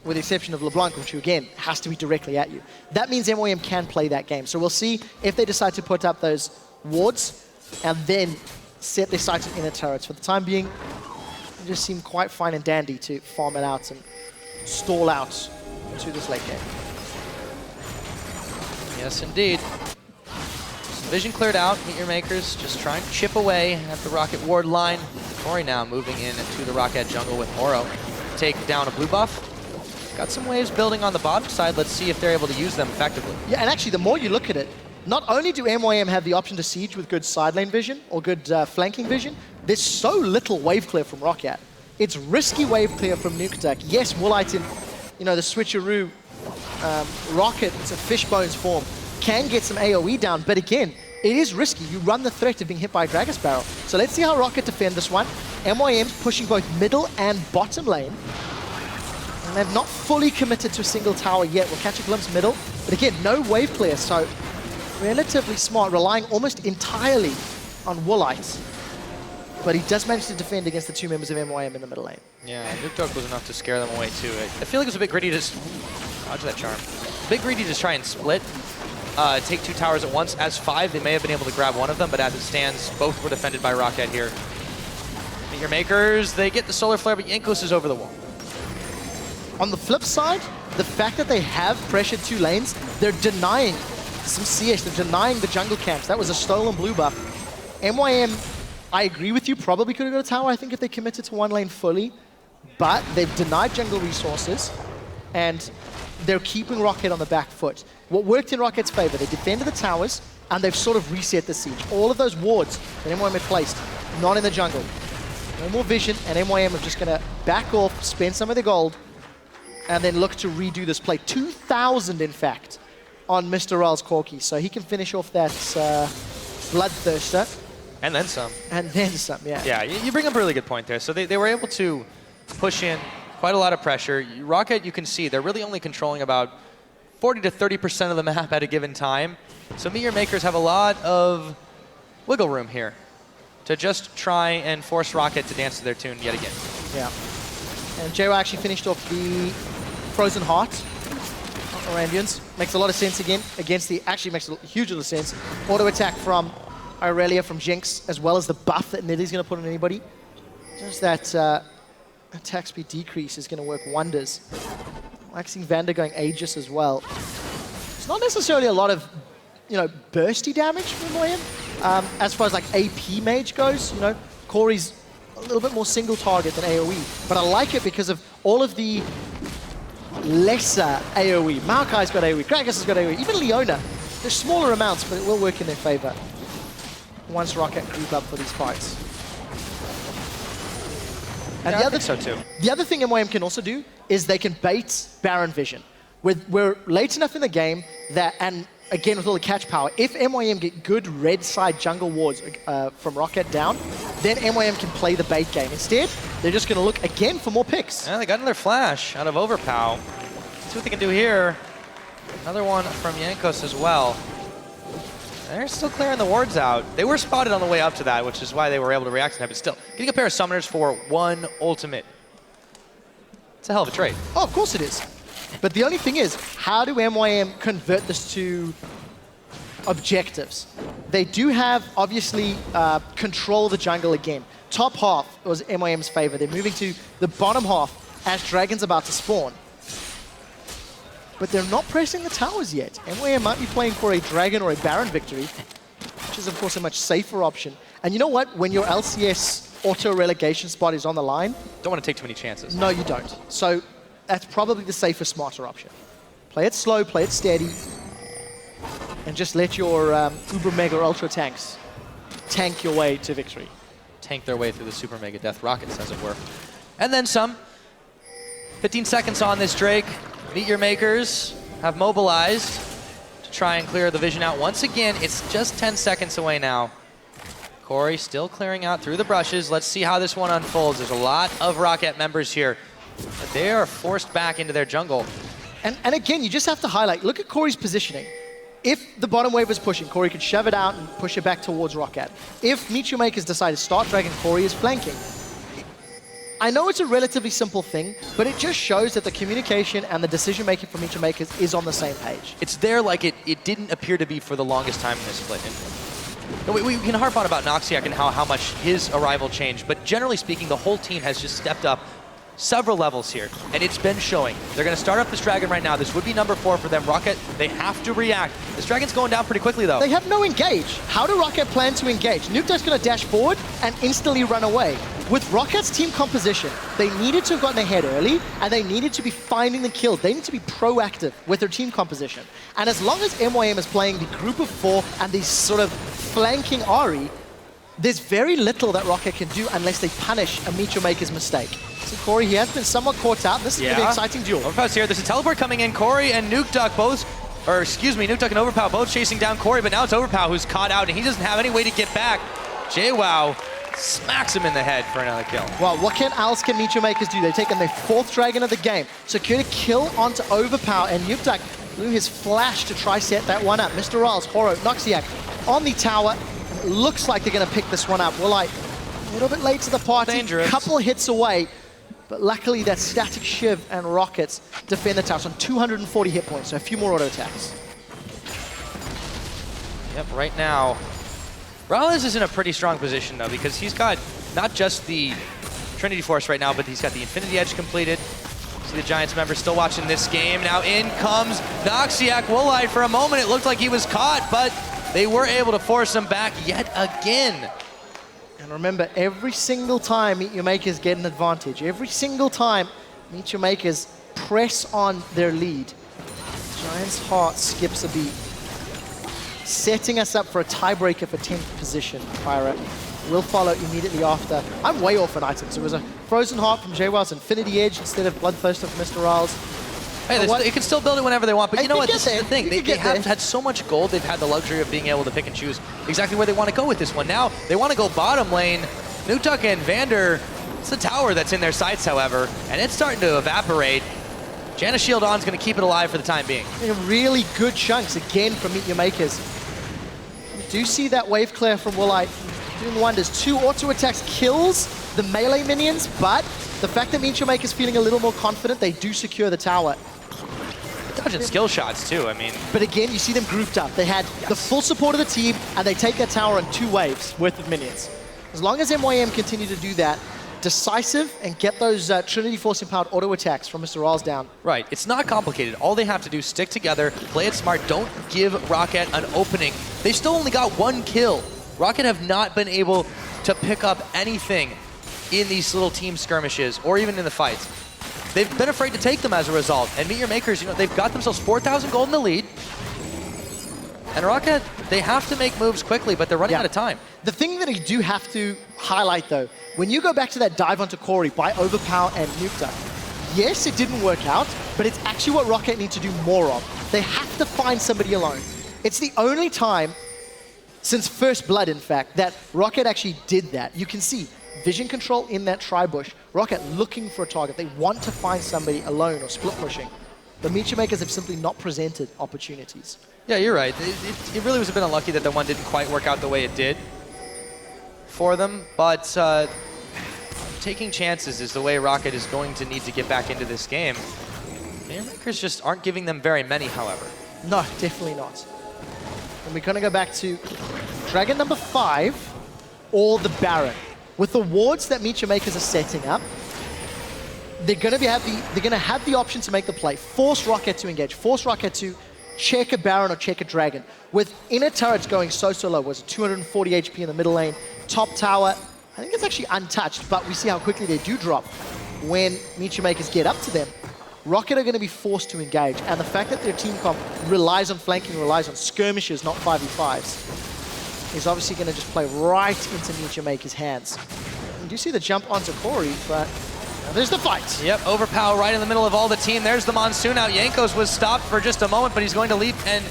with the exception of LeBlanc, which again has to be directly at you. That means MYM can play that game. So we'll see if they decide to put up those wards and then set their sights on inner turrets. For the time being, they just seem quite fine and dandy to farm it out and stall out to this late game. Yes, indeed. Vision cleared out. Meet Your Makers just trying to chip away at the Rocket ward line. Corey now moving in to the Rocket jungle with Oro. Take down a blue buff. Got some waves building on the bottom side. Let's see if they're able to use them effectively. Yeah, and actually, the more you look at it, not only do MYM have the option to siege with good side lane vision or good flanking vision, there's so little wave clear from Rocket. It's risky wave clear from Nukeduck. Yes, Woolite in, you know, the switcheroo Rocket, it's a fishbones form, can get some AoE down, but again, it is risky. You run the threat of being hit by a Gragas barrel. So let's see how Rocket defend this one. MYM's pushing both middle and bottom lane. And they've not fully committed to a single tower yet. We'll catch a glimpse middle. But again, no wave clear, so relatively smart, relying almost entirely on Woolite. But he does manage to defend against the 2 members of MYM in the middle lane. Yeah, Nukeduck was enough to scare them away too. I feel like it was a bit greedy to dodge that charm. A bit greedy to try and split, take 2 towers at once. As 5, they may have been able to grab one of them, but as it stands, both were defended by Rocket here. Meet Your Makers, they get the Solar Flare, but Yankos is over the wall. On the flip side, the fact that they have pressured 2 lanes, they're denying some CS, they're denying the jungle camps. That was a stolen blue buff. MYM, I agree with you, probably could have got a tower, I think, if they committed to 1 lane fully, but they've denied jungle resources, and they're keeping Rocket on the back foot. What worked in Rocket's favor, they defended the towers, and they've sort of reset the siege. All of those wards that MYM had placed, not in the jungle. No more vision, and MYM are just going to back off, spend some of their gold, and then look to redo this play. 2,000, in fact, on Mr. Ral's Corki, so he can finish off that Bloodthirster. And then some. And then some, yeah. Yeah, you bring up a really good point there. So they were able to push in quite a lot of pressure. Rocket, you can see, they're really only controlling about 40 to 30% of the map at a given time. So Meet Your Makers have a lot of wiggle room here to just try and force Rocket to dance to their tune yet again. Yeah. And JWoww actually finished off the Frozen Heart. Orandians. Makes a lot of sense again against the, actually makes a huge lot of sense. Auto attack from Irelia, from Jinx, as well as the buff that Nidalee's going to put on anybody. Just that attack speed decrease is going to work wonders. Waxing Vander going Aegis as well. It's not necessarily a lot of, you know, bursty damage from MYM. As far as like AP mage goes, you know, Corey's a little bit more single target than AoE. But I like it because of all of the lesser AoE. Maokai's got AoE, Gragas has got AoE, even Leona. They're smaller amounts, but it will work in their favor. once Rocket group up for these fights. And Yeah, I think so too. The other thing MYM can also do is they can bait Baron Vision. We're late enough in the game that, and again with all the catch power, if MYM get good red side jungle wards from Rocket down, then MYM can play the bait game. Instead, they're just going to look again for more picks. Yeah, they got another flash out of Overpow. See what they can do here. Another one from Yankos as well. They're still clearing the wards out. They were spotted on the way up to that, which is why they were able to react to that, but still, getting a pair of summoners for one ultimate. It's a hell of a trade. Oh, of course it is. But the only thing is, how do MYM convert this to objectives? They do have, obviously, control the jungle again. Top half was MYM's favor. They're moving to the bottom half as Dragon's about to spawn. But they're not pressing the towers yet. MYM might be playing for a Dragon or a Baron victory, which is, of course, a much safer option. And you know what? When your LCS auto-relegation spot is on the line... Don't want to take too many chances. No, you don't. So that's probably the safer, smarter option. Play it slow, play it steady, and just let your Uber Mega or Ultra tanks tank your way to victory. Tank their way through the Super Mega Death Rockets, as it were. And then some. 15 seconds on this Drake. Meet Your Makers have mobilized to try and clear the vision out. Once again, it's just 10 seconds away now. Corey still clearing out through the brushes. Let's see how this one unfolds. There's a lot of Rocket members here, but they are forced back into their jungle. And again, you just have to highlight, look at Corey's positioning. If the bottom wave was pushing, Corey could shove it out and push it back towards Rocket. If Meet Your Makers decide to start dragging, Corey is flanking. I know it's a relatively simple thing, but it just shows that the communication and the decision-making from Meet Your Makers is on the same page. It's there like it didn't appear to be for the longest time in this split. And we can harp on about Noxiac and how much his arrival changed, but generally speaking, the whole team has just stepped up several levels here, and it's been showing. They're going to start up this Dragon right now. This would be number 4 for them. Rocket, they have to react. This Dragon's going down pretty quickly, though. They have no engage. How do Rocket plan to engage? Nukeduck's going to dash forward and instantly run away. With Rocket's team composition, they needed to have gotten ahead early, and they needed to be finding the kills. They need to be proactive with their team composition. And as long as MYM is playing the group of 4 and these sort of flanking Ahri, there's very little that Rocket can do unless they punish a Meet Your Maker's mistake. So Corey, he has been somewhat caught out. This is going to be an exciting duel. Overpow's here. There's a teleport coming in. Corey and Nukeduck both, or excuse me, Nukeduck and Overpow both chasing down Corey, but now it's Overpow who's caught out, and he doesn't have any way to get back. JWoww smacks him in the head for another kill. Well, what else can Meet Your Makers do? They've taken their 4th Dragon of the game. Secured a kill onto Overpow, and Nukeduck blew his flash to try set that one up. Mr. Riles, Horo, Noxiac on the tower. It looks like they're going to pick this one up. We're like a little bit late to the party. Dangerous. Couple hits away. But luckily, that Static Shiv and Rockets defend the towers on 240 hit points, so a few more auto attacks. Yep, right now, Riles is in a pretty strong position, though, because he's got not just the Trinity Force right now, but he's got the Infinity Edge completed. See the Giants members still watching this game. Now in comes Noxiac. Woolite for a moment, it looked like he was caught, but they were able to force him back yet again. And remember, every single time Meet Your Makers get an advantage, every single time Meet Your Makers press on their lead, Giants' heart skips a beat, setting us up for a tiebreaker for 10th position. Pirate will follow immediately after. I'm way off an item, so it was a Frozen Heart from JWoww's Infinity Edge instead of Bloodthirster from Mr. Riles. Hey, they can still build it whenever they want, but you know what, this is the thing. They have had so much gold, they've had the luxury of being able to pick and choose exactly where they want to go with this one. Now, they want to go bottom lane. Nukeduck and Vander, it's the tower that's in their sights, however, and it's starting to evaporate. Janna Shield On's going to keep it alive for the time being. Really good chunks, again, from Meet Your Makers. You do see that wave clear from Woolite doing wonders. 2 auto attacks kills the melee minions, but the fact that Meet Your Makers feeling a little more confident, they do secure the tower. Dodging skill shots, too, I mean. But again, you see them grouped up. They had the full support of the team, and they take that tower in 2 waves worth of minions. As long as MYM continue to do that, decisive, and get those Trinity Force-empowered auto attacks from Mr. Riles down. Right, it's not complicated. All they have to do is stick together, play it smart, don't give Rocket an opening. They still only got 1 kill. Rocket have not been able to pick up anything in these little team skirmishes, or even in the fights. They've been afraid to take them as a result. And Meet Your Makers, you know, they've got themselves 4,000 gold in the lead. And Rocket, they have to make moves quickly, but they're running out of time. The thing that I do have to highlight, though, when you go back to that dive onto Corey by Overpower and Nuke, yes, it didn't work out, but it's actually what Rocket need to do more of. They have to find somebody alone. It's the only time, since First Blood, in fact, that Rocket actually did that. You can see vision control in that tri-bush. Rocket looking for a target. They want to find somebody alone or split pushing. The Meteor Makers have simply not presented opportunities. Yeah, you're right. It really was a bit unlucky that the one didn't quite work out the way it did for them, but taking chances is the way Rocket is going to need to get back into this game. Meteor Makers just aren't giving them very many, however. No, definitely not. And we're going to go back to Dragon number 5 or the Baron. With the wards that Meteor Makers are setting up, they're going to have the option to make the play. Force Rocket to engage. Force Rocket to check a Baron or check a Dragon. With inner turrets going so low, was 240 HP in the middle lane. Top tower, I think it's actually untouched, but we see how quickly they do drop when Meteor Makers get up to them. Rocket are going to be forced to engage, and the fact that their team comp relies on flanking, relies on skirmishes, not 5v5s, is obviously going to just play right into Meteor Makers' hands. You do see the jump onto Corey, but there's the fight. Yep, Overpower right in the middle of all the team. There's the Monsoon out. Jankos was stopped for just a moment, but he's going to leap and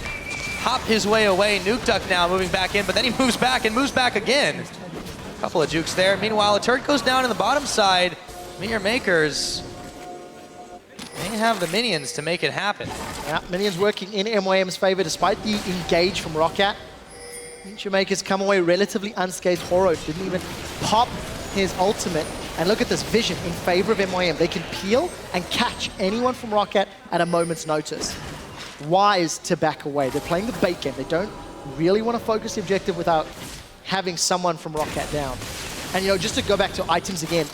hop his way away. Nuke Duck now moving back in, but then he moves back and moves back again. A couple of jukes there. Meanwhile, a turret goes down in the bottom side. Meteor Makers, they have the minions to make it happen. Yeah, minions working in MYM's favor despite the engage from Rocket. Meteor Makers come away relatively unscathed. Horo didn't even pop his ultimate. And look at this vision in favor of MYM. They can peel and catch anyone from Rocket at a moment's notice. Wise to back away. They're playing the bait game. They don't really want to focus the objective without having someone from Rocket down. And, you know, just to go back to items again,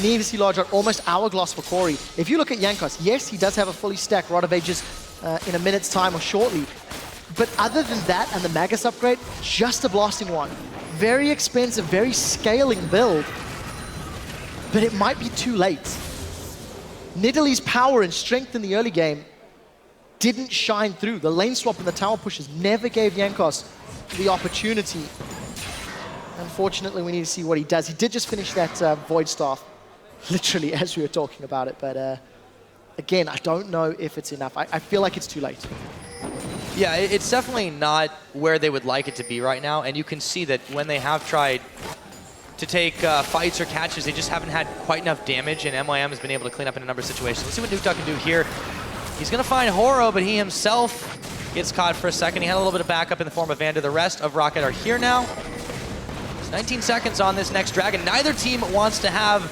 needlessly large rod, almost hourglass for Corey. If you look at Jankos, yes, he does have a fully stacked Rod of Ages in a minute's time or shortly. But other than that and the Magus upgrade, just a blasting one. Very expensive, very scaling build. But it might be too late. Nidalee's power and strength in the early game didn't shine through. The lane swap and the tower pushes never gave Jankos the opportunity. Unfortunately, we need to see what he does. He did just finish that Void Staff, literally, as we were talking about it. But again, I don't know if it's enough. I feel like it's too late. Yeah, it's definitely not where they would like it to be right now. And you can see that when they have tried to take fights or catches, they just haven't had quite enough damage, and MYM has been able to clean up in a number of situations. Let's see what Nuke Duck can do here. He's going to find Horo, but he himself gets caught for a second. He had a little bit of backup in the form of Vander. The rest of Rocket are here now. There's 19 seconds on this next Dragon. Neither team wants to have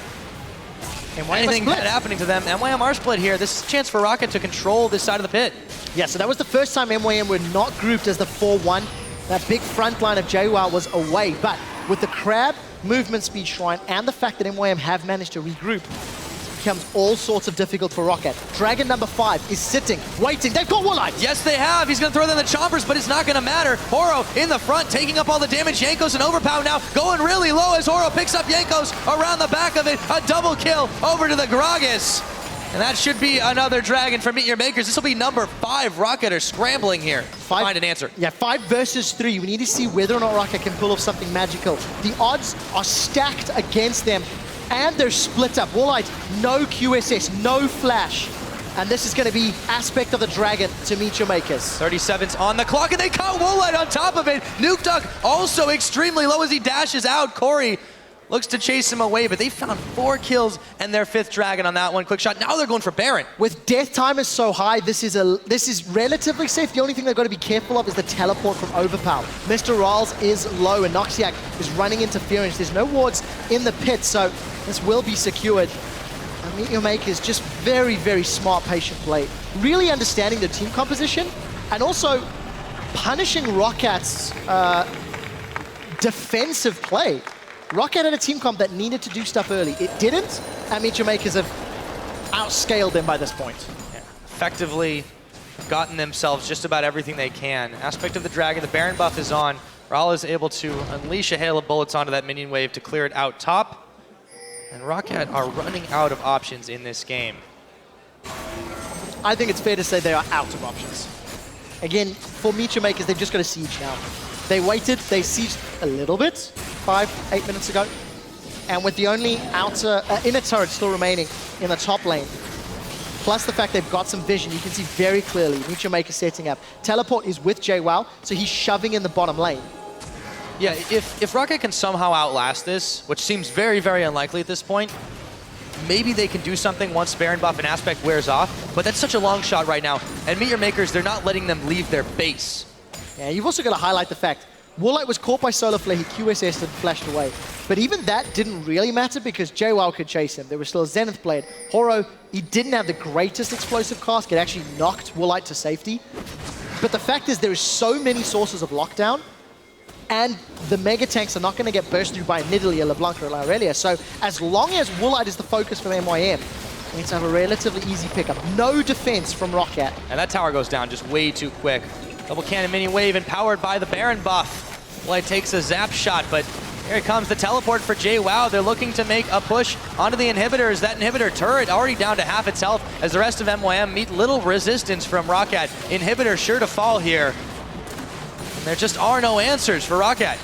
anything bad happening to them. MYM are split here. This is a chance for Rocket to control this side of the pit. Yeah, so that was the first time MYM were not grouped as the 4-1. That big front line of JWoww was away, but with the Crab, movement speed shrine, and the fact that MYM have managed to regroup, it becomes all sorts of difficult for Rocket. Dragon number 5 is sitting, waiting. They've got Warlight. Yes, they have. He's going to throw them the chompers, but it's not going to matter. Horo in the front, taking up all the damage. Jankos and Overpower now going really low as Horo picks up Jankos around the back of it. A double kill over to the Gragas. And that should be another Dragon for Meteor Makers. This will be number 5. Rocket are scrambling here to find an answer. Yeah, 5 versus 3. We need to see whether or not Rocket can pull off something magical. The odds are stacked against them, and they're split up. Warlight, no QSS, no flash. And this is going to be aspect of the Dragon to Meteor Makers. 37's on the clock, and they caught Warlight on top of it. Nuke Duck also extremely low as he dashes out. Corey looks to chase him away, but they found 4 kills and their 5th Dragon on that one. Quick shot. Now they're going for Baron. With death time is so high, this is relatively safe. The only thing they've got to be careful of is the teleport from Overpower. Mr. Ralls is low, and Noxiac is running interference. There's no wards in the pit, so this will be secured. And Meteor Makers just very, very smart, patient play. Really understanding the team composition, and also punishing Rocket's defensive play. Rocket had a team comp that needed to do stuff early. It didn't, and Meteor Makers have outscaled them by this point. Yeah. Effectively gotten themselves just about everything they can. Aspect of the Dragon, the Baron buff is on. Ral is able to unleash a hail of bullets onto that minion wave to clear it out top. And Rocket are running out of options in this game. I think it's fair to say they are out of options. Again, for Meteor Makers, they've just got a siege now. They waited, they sieged a little bit, 5-8 minutes ago. And with the only inner turret still remaining in the top lane, plus the fact they've got some vision, you can see very clearly Meteor Maker setting up. Teleport is with JWoww, so he's shoving in the bottom lane. Yeah, if Rocket can somehow outlast this, which seems very, very unlikely at this point, maybe they can do something once Baron buff and Aspect wears off, but that's such a long shot right now. And Meteor Makers, they're not letting them leave their base. Yeah, you've also got to highlight the fact Woolite was caught by Solar Flare, he QSS'd and flashed away. But even that didn't really matter because JWoww could chase him. There was still a Zenith Blade. Horo, he didn't have the greatest explosive cast. It actually knocked Woolite to safety. But the fact is there is so many sources of lockdown, and the Mega Tanks are not going to get burst through by Nidalee, LeBlanc, or Aurelia. So as long as Woolite is the focus from MYM, we need to have a relatively easy pickup. No defense from Rocket. And that tower goes down just way too quick. Double cannon mini wave empowered by the Baron buff. Woolite takes a zap shot, but here comes the teleport for JWoww. They're looking to make a push onto the inhibitors. That inhibitor turret already down to half its health as the rest of MYM meet little resistance from Rocket. Inhibitor sure to fall here. And there just are no answers for Rocket.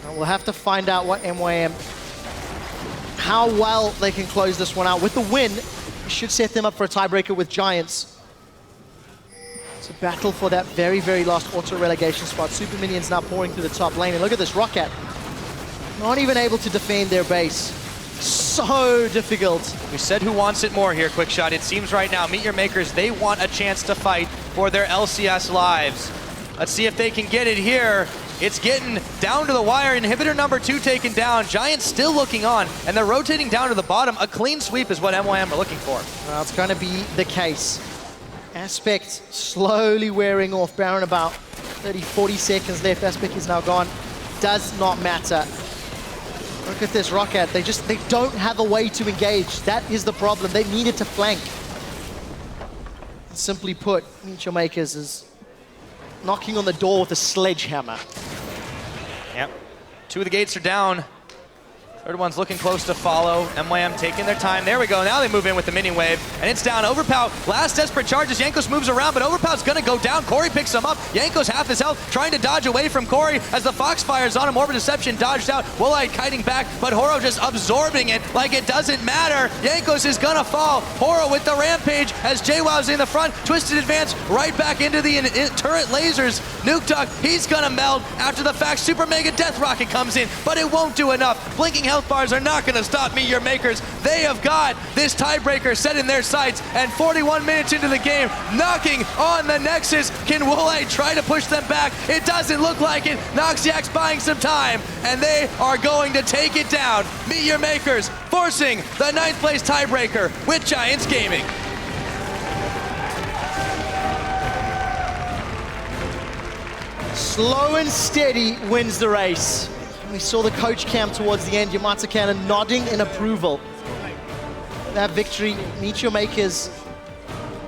We'll have to find out what MYM, how well they can close this one out. With the win, it should set them up for a tiebreaker with Giants. It's a battle for that very, very last auto-relegation spot. Super Minions now pouring through the top lane. And look at this, Rocket. Not even able to defend their base. So difficult. We said who wants it more here, Quick Shot. It seems right now, Meteor Makers, they want a chance to fight for their LCS lives. Let's see if they can get it here. It's getting down to the wire. Inhibitor number 2 taken down. Giants still looking on, and they're rotating down to the bottom. A clean sweep is what MYM are looking for. Well, it's going to be the case. Aspect slowly wearing off. Baron about 30, 40 seconds left. Aspect is now gone. Does not matter. Look at this Rocket. They don't have a way to engage. That is the problem. They needed to flank. Simply put, Meteor Makers is knocking on the door with a sledgehammer. Yep. 2 of the gates are down. Third one's looking close to follow. MYM taking their time. There we go. Now they move in with the mini wave. And it's down. Overpow, last desperate charges. Jankos moves around, but Overpow's going to go down. Corey picks him up. Jankos half his health, trying to dodge away from Corey as the Fox fires on him. Orbit Deception dodged out. Woolite kiting back, but Horo just absorbing it like it doesn't matter. Jankos is going to fall. Horo with the rampage as JWoww's in the front. Twisted advance right back into the turret lasers. Nuke Duck, he's going to meld after the fact. Super Mega Death Rocket comes in, but it won't do enough. Blinking health bars are not going to stop Meteor Makers. They have got this tiebreaker set in their sights, and 41 minutes into the game, knocking on the Nexus. Can Woolite try to push them back? It doesn't look like it. Noxiac's buying some time, and they are going to take it down. Meteor Makers forcing the 9th place tiebreaker with Giants Gaming. Slow and steady wins the race. We saw the coach cam towards the end, Yamata Cannon nodding in approval. That victory, Meteor Makers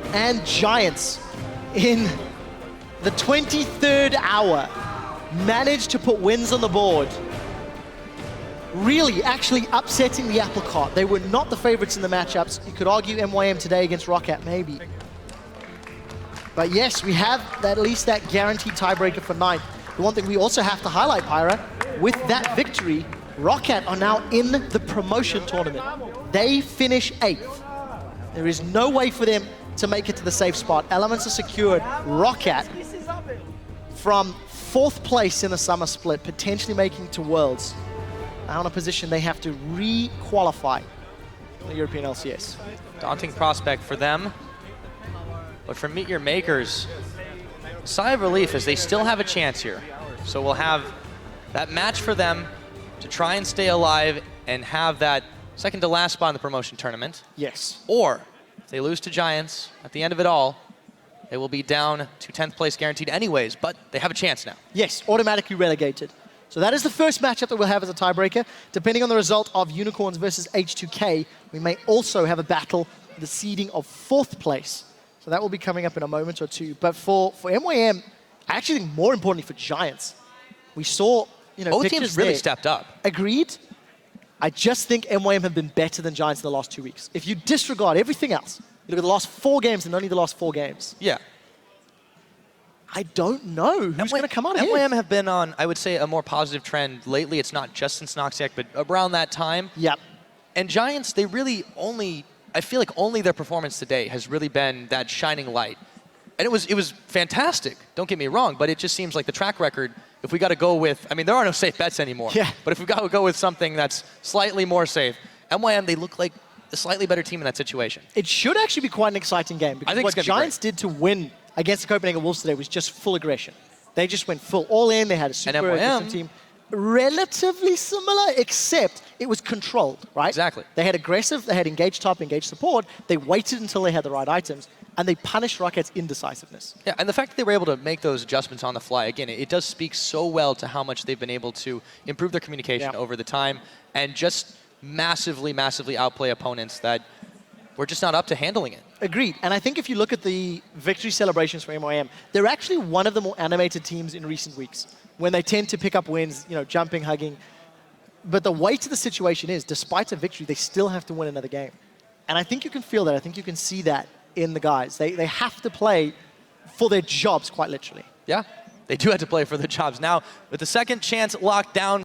and Giants in the 23rd hour managed to put wins on the board. Really, actually upsetting the apple cart. They were not the favorites in the matchups. You could argue MYM today against Rocket, maybe. But yes, we have at least that guaranteed tiebreaker for 9th. The one thing we also have to highlight, Pyra, with that victory, Rocket are now in the promotion tournament. They finish 8th. There is no way for them to make it to the safe spot. Elements are secured. Rocket from 4th place in the summer split, potentially making it to Worlds. Now in a position they have to re-qualify for the European LCS. Daunting prospect for them. But for Meteor Makers, sigh of relief as they still have a chance here. So we'll have that match for them to try and stay alive and have that second to last spot in the promotion tournament. Yes. Or if they lose to Giants at the end of it all, they will be down to 10th place guaranteed anyways, but they have a chance now. Yes, automatically relegated. So that is the first matchup that we'll have as a tiebreaker. Depending on the result of Unicorns versus H2K, we may also have a battle for the seeding of 4th place. So that will be coming up in a moment or two. But for MYM, I actually think more importantly for Giants, we saw, Both teams really stepped up. Agreed. I just think MYM have been better than Giants in the last 2 weeks. If you disregard everything else, you look at the last 4 games and only the last 4 games. Yeah. I don't know who's going to come out ahead. MYM have been on, I would say, a more positive trend lately. It's not just since Noxiac, but around that time. Yep. And Giants, they really only, I feel like only their performance today has really been that shining light. And it was fantastic, don't get me wrong, but it just seems like the track record, if we got to go with, I mean, there are no safe bets anymore. Yeah. But if we got to go with something that's slightly more safe, MYM, they look like a slightly better team in that situation. It should actually be quite an exciting game, because what Giants did to win against the Copenhagen Wolves today was just full aggression. They just went full all in. They had a super aggressive team. Relatively similar, except it was controlled, right? Exactly. They had aggressive, they had engaged top, engaged support. They waited until they had the right items, and they punished Rocket's indecisiveness. Yeah, and the fact that they were able to make those adjustments on the fly, again, it does speak so well to how much they've been able to improve their communication over the time and just massively, massively outplay opponents that were just not up to handling it. Agreed. And I think if you look at the victory celebrations for MYM, they're actually one of the more animated teams in recent weeks, when they tend to pick up wins, you know, jumping, hugging. But the weight of the situation is, despite a victory, they still have to win another game. And I think you can feel that. I think you can see that in the guys. They have to play for their jobs, quite literally. Yeah, they do have to play for their jobs. Now, with the second chance locked down,